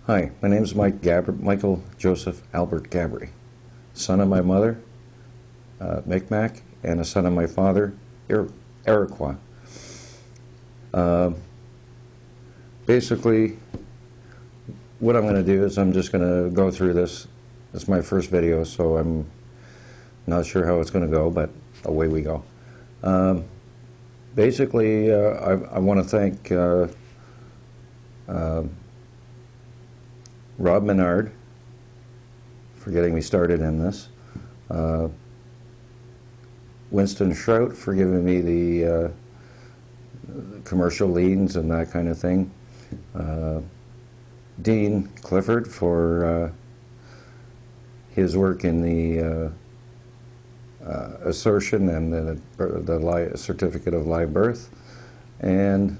Hi, my name is Michael Joseph Albert Gabry, son of my mother, Micmac, and a son of my father, Iroquois. Basically, what I'm going to do is I'm just going to go through this. It's my first video, so I'm not sure how it's going to go, but away we go. Basically, I want to thank Rob Menard for getting me started in this. Winston Shrout for giving me the commercial liens and that kind of thing. Dean Clifford for his work in the assertion and the certificate of live birth, and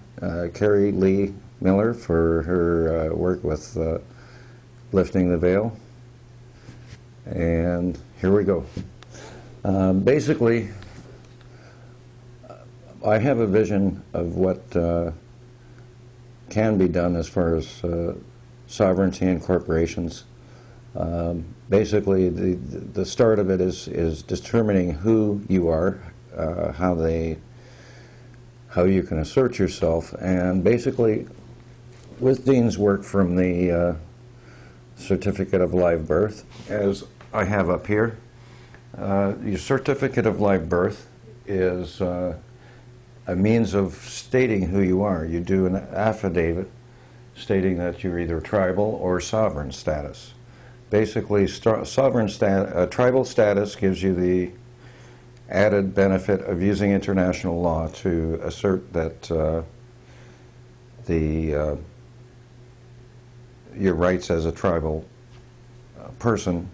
Carrie Lee Miller for her work with lifting the veil. And here we go. Basically, I have a vision of what can be done as far as sovereignty and corporations. Basically, the start of it is determining who you are, how you can assert yourself, and basically, with Dean's work from the certificate of live birth, as I have up here, your certificate of live birth is a means of stating who you are. You do an affidavit stating that you're either tribal or sovereign status. Basically, tribal status gives you the added benefit of using international law to assert that your rights as a tribal person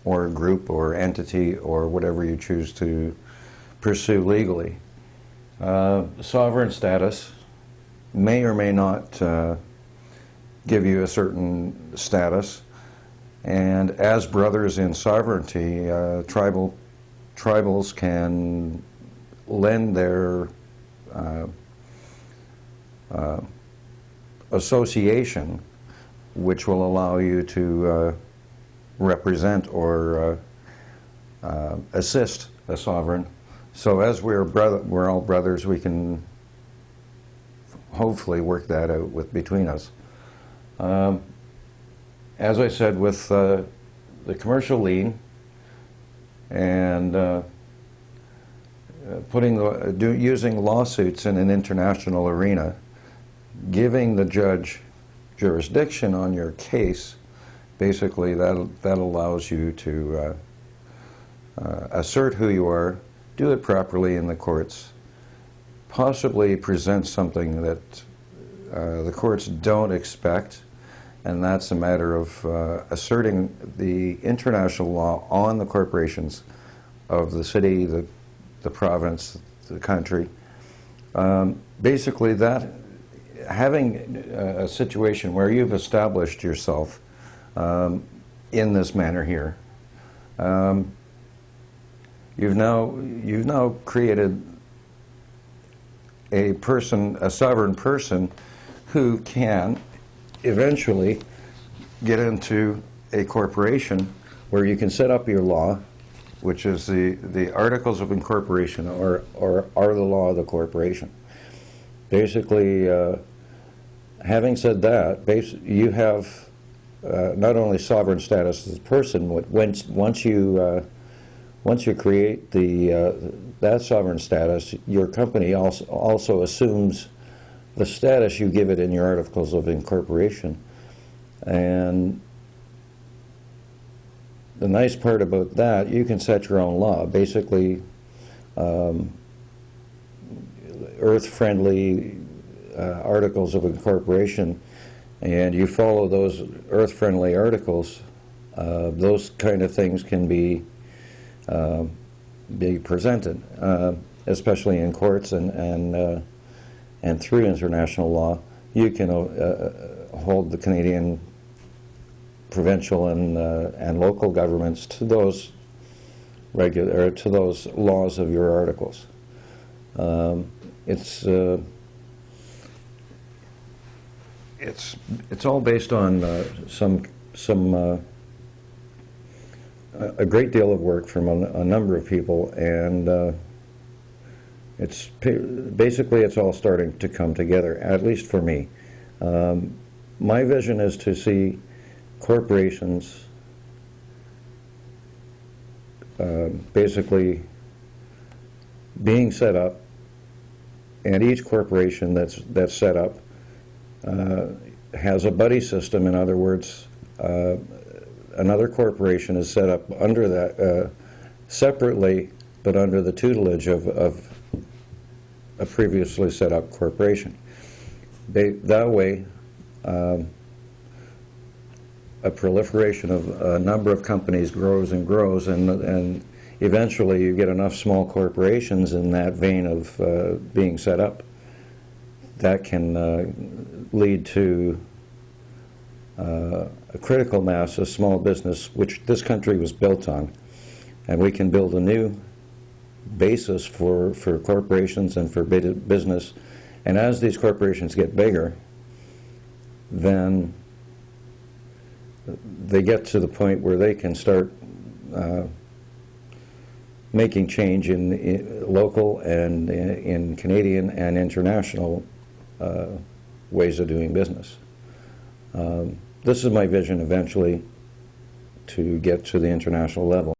or group or entity or whatever you choose to pursue legally. Sovereign status may or may not give you a certain status, and as brothers in sovereignty, tribals can lend their association, which will allow you to represent or assist a sovereign. So as we're all brothers, we can hopefully work that out between us. As I said, with the commercial lien and using lawsuits in an international arena, giving the judge jurisdiction on your case, basically that allows you to assert who you are, do it properly in the courts, possibly present something that the courts don't expect, and that's a matter of asserting the international law on the corporations of the city, the province, the country. Basically, that having a situation where you've established yourself in this manner here, you've now created a sovereign person who can eventually get into a corporation where you can set up your law, which is the Articles of Incorporation, or are the law of the corporation. Basically, having said that, you have not only sovereign status as a person, once you create that sovereign status, your company also assumes the status you give it in your Articles of Incorporation. And the nice part about that, you can set your own law. Basically, earth-friendly Articles of Incorporation, and you follow those earth-friendly articles, those kind of things can be presented, especially in courts and through international law. You can hold the Canadian provincial and local governments to those laws of your articles. it's all based on a great deal of work from a number of people, and basically it's all starting to come together, at least for me. My vision is to see corporations basically being set up, and each corporation that's set up has a buddy system. In other words, another corporation is set up under that separately, but under the tutelage of a previously set up corporation. That way, a proliferation of a number of companies grows and grows, and eventually you get enough small corporations in that vein of being set up that can lead to a critical mass of small business, which this country was built on, and we can build a new basis for corporations and for business. And as these corporations get bigger, then they get to the point where they can start making change in local and in Canadian and international ways of doing business. This is my vision eventually, to get to the international level.